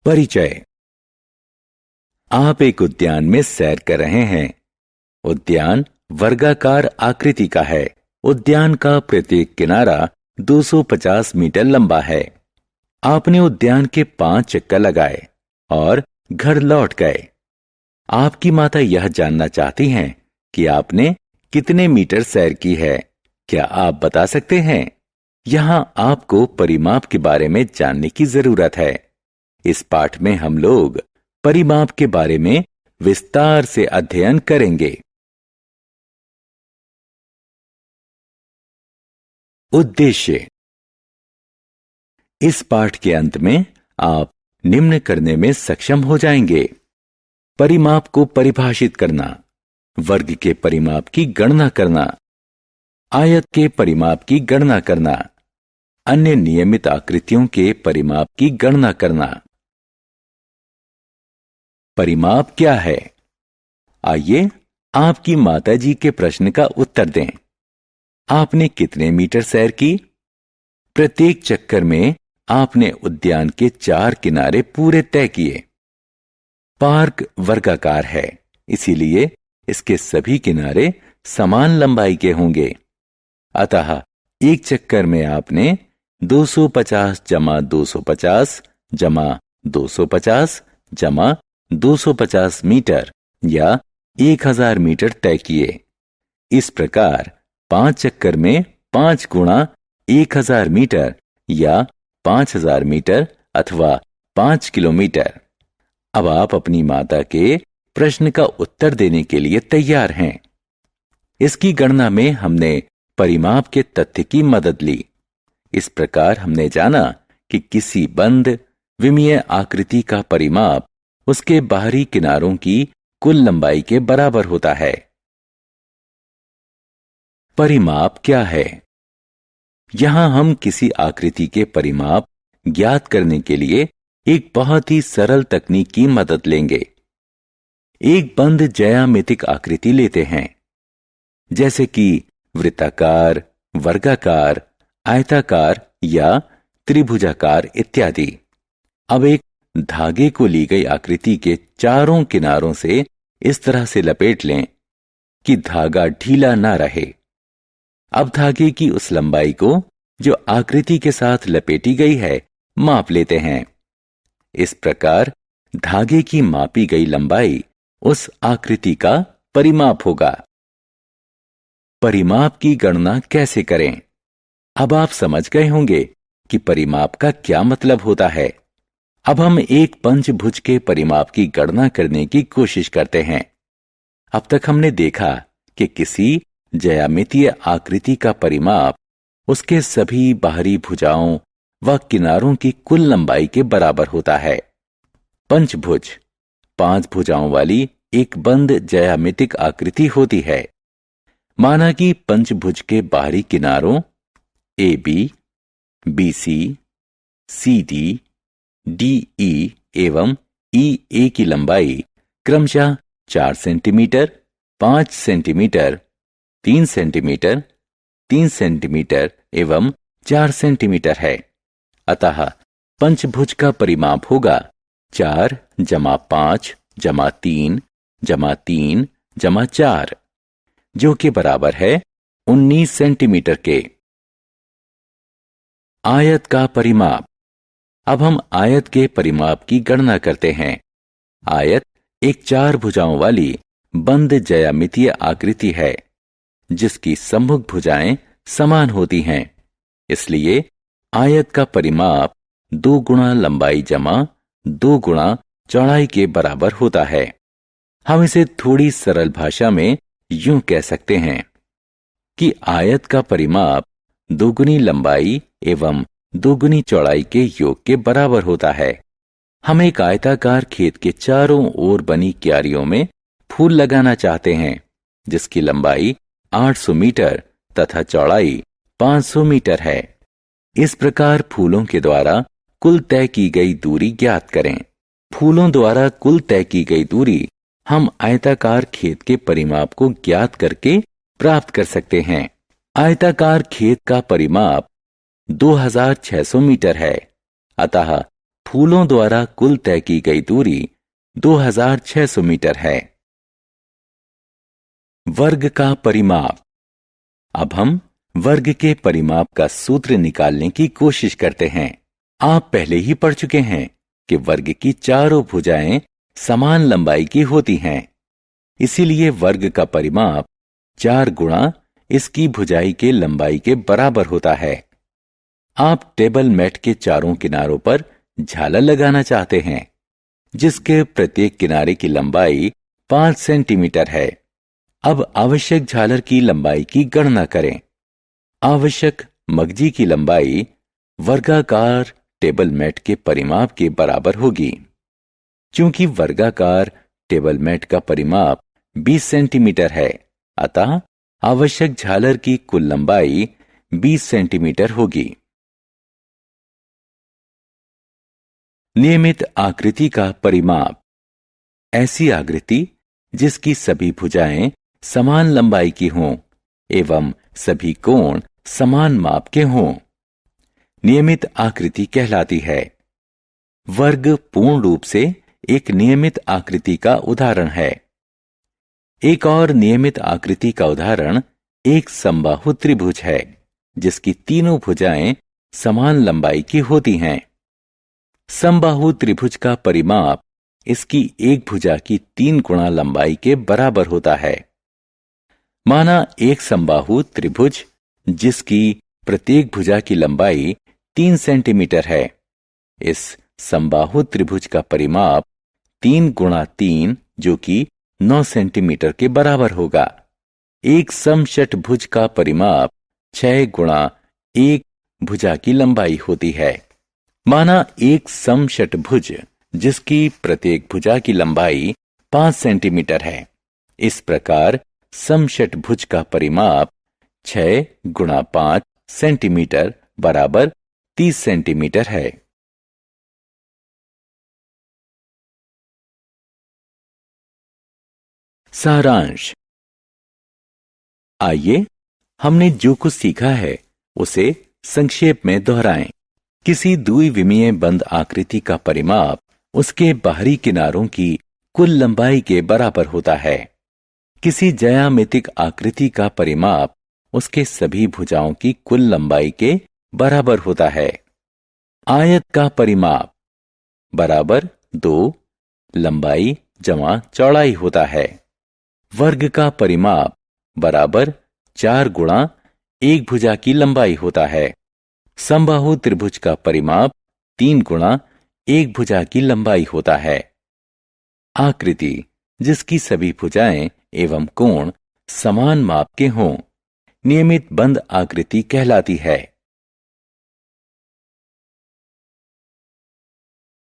परिचय। आप एक उद्यान में सैर कर रहे हैं। उद्यान वर्गाकार आकृति का है। उद्यान का प्रत्येक किनारा 250 मीटर लंबा है। आपने उद्यान के 5 चक्कर लगाए और घर लौट गए। आपकी माता यह जानना चाहती हैं कि आपने कितने मीटर सैर की है। क्या आप बता सकते हैं? यहां आपको परिमाप के बारे में जानने की जरूरत है। इस पाठ में हम लोग परिमाप के बारे में विस्तार से अध्ययन करेंगे। उद्देश्य। इस पाठ के अंत में आप निम्न करने में सक्षम हो जाएंगे: परिमाप को परिभाषित करना, वर्ग के परिमाप की गणना करना, आयत के परिमाप की गणना करना, अन्य नियमित आकृतियों के परिमाप की गणना करना। परिमाप क्या है? आइए आपकी माताजी के प्रश्न का उत्तर दें। आपने कितने मीटर सैर की? प्रत्येक चक्कर में आपने उद्यान के 4 किनारे पूरे तय किए। पार्क वर्गाकार है, इसीलिए इसके सभी किनारे समान लंबाई के होंगे। अतः एक चक्कर में आपने 250 जमा 250 जमा 250 जमा 250 मीटर या 1000 मीटर तय किए। इस प्रकार 5 चक्कर में 5 गुणा 1000 मीटर या 5000 मीटर अथवा 5 किलोमीटर। अब आप अपनी माता के प्रश्न का उत्तर देने के लिए तैयार हैं। इसकी गणना में हमने परिमाप के तथ्य की मदद ली। इस प्रकार हमने जाना कि किसी बंद विमीय आकृति का परिमाप उसके बाहरी किनारों की कुल लंबाई के बराबर होता है। परिमाप क्या है? यहां हम किसी आकृति के परिमाप ज्ञात करने के लिए एक बहुत ही सरल तकनीक की मदद लेंगे। एक बंद ज्यामितिक आकृति लेते हैं, जैसे कि वृत्ताकार, वर्गाकार, आयताकार या त्रिभुजाकार इत्यादि। अब एक धागे को ली गई आकृति के चारों किनारों से इस तरह से लपेट लें कि धागा ढीला ना रहे। अब धागे की उस लंबाई को जो आकृति के साथ लपेटी गई है माप लेते हैं। इस प्रकार धागे की मापी गई लंबाई उस आकृति का परिमाप होगा। परिमाप की गणना कैसे करें? अब आप समझ गए होंगे कि परिमाप का क्या मतलब होता है। अब हम एक पंचभुज के परिमाप की गणना करने की कोशिश करते हैं। अब तक हमने देखा कि किसी ज्यामितीय आकृति का परिमाप उसके सभी बाहरी भुजाओं व किनारों की कुल लंबाई के बराबर होता है। पंचभुज 5 भुजाओं वाली एक बंद ज्यामितिक आकृति होती है। माना कि पंचभुज के बाहरी किनारों AB, BC, CD, DE एवं EA की लंबाई क्रमशः 4 सेंटीमीटर, 5 सेंटीमीटर, 3 सेंटीमीटर, 3 सेंटीमीटर एवं 4 सेंटीमीटर है। अतः पंचभुज का परिमाप होगा 4 जमा 5 जमा 3 जमा 3 जमा 4, जो कि बराबर है 19 सेंटीमीटर के। आयत का परिमाप। अब हम आयत के परिमाप की गणना करते हैं। आयत एक 4 भुजाओं वाली बंद ज्यामितीय आकृति है, जिसकी सम्मुख भुजाएं समान होती हैं। इसलिए आयत का परिमाप 2 गुणा लंबाई जमा 2 गुणा चौड़ाई के बराबर होता है। हम इसे थोड़ी सरल भाषा में यूं कह सकते हैं कि आयत का परिमाप 2 गुनी लंबाई एवं 2 गुनी चौड़ाई के योग के बराबर होता है। हम एक आयताकार खेत के चारों ओर बनी क्यारियों में फूल लगाना चाहते हैं, जिसकी लंबाई 800 मीटर तथा चौड़ाई 500 मीटर है। इस प्रकार फूलों के द्वारा कुल तय की गई दूरी ज्ञात करें। फूलों द्वारा कुल तय की गई दूरी हम आयताकार खेत के परिमाप को ज्ञात करके प्राप्त कर सकते हैं। आयताकार खेत का परिमाप 2600 मीटर है। अतः फूलों द्वारा कुल तय की गई दूरी 2600 मीटर है। वर्ग का परिमाप। अब हम वर्ग के परिमाप का सूत्र निकालने की कोशिश करते हैं। आप पहले ही पढ़ चुके हैं कि वर्ग की चारों भुजाएं समान लंबाई की होती हैं। इसीलिए वर्ग का परिमाप 4 गुणा इसकी भुजाई के लंबाई के बराबर होता है। आप टेबल मैट के चारों किनारों पर झालर लगाना चाहते हैं, जिसके प्रत्येक किनारे की लंबाई 5 सेंटीमीटर है। अब आवश्यक झालर की लंबाई की गणना करें। आवश्यक मगजी की लंबाई वर्गाकार टेबल मैट के परिमाप के बराबर होगी। चूंकि वर्गाकार टेबल मैट का परिमाप 20 सेंटीमीटर है, अतः आवश्यक झालर की कुल लंबाई 20 सेंटीमीटर होगी। नियमित आकृति का परिमाप। ऐसी आकृति जिसकी सभी भुजाएं समान लंबाई की हों एवं सभी कोण समान माप के हों, नियमित आकृति कहलाती है। वर्ग पूर्ण रूप से एक नियमित आकृति का उदाहरण है। एक और नियमित आकृति का उदाहरण एक समबाहु त्रिभुज है, जिसकी तीनों भुजाएं समान लंबाई की होती हैं। समबाहु त्रिभुज का परिमाप इसकी एक भुजा की 3 गुणा लंबाई के बराबर होता है। माना एक समबाहु त्रिभुज जिसकी प्रत्येक भुजा की लंबाई 3 सेंटीमीटर है। इस समबाहु त्रिभुज का परिमाप 3 गुणा 3 जो कि 9 सेंटीमीटर के बराबर होगा। एक समषटभुज का परिमाप 6 गुणा 1 भुजा की लंबाई होती है। माना एक समषटभुज जिसकी प्रत्येक भुजा की लंबाई 5 सेंटीमीटर है। इस प्रकार समषटभुज का परिमाप 6 गुणा 5 सेंटीमीटर बराबर 30 सेंटीमीटर है। सारांश। आइए हमने जो कुछ सीखा है उसे संक्षेप में दोहराएं। किसी द्विविमीय बंद आकृति का परिमाप उसके बाहरी किनारों की कुल लंबाई के बराबर होता है। किसी ज्यामितिक आकृति का परिमाप उसके सभी भुजाओं की कुल लंबाई के बराबर होता है। आयत का परिमाप बराबर 2 लंबाई जमा चौड़ाई होता है। वर्ग का परिमाप बराबर 4 गुणा 1 भुजा की लंबाई होता है। समबाहु त्रिभुज का परिमाप 3 गुणा 1 भुजा की लंबाई होता है। आकृति जिसकी सभी भुजाएं एवं कोण समान माप के हों, नियमित बंद आकृति कहलाती है।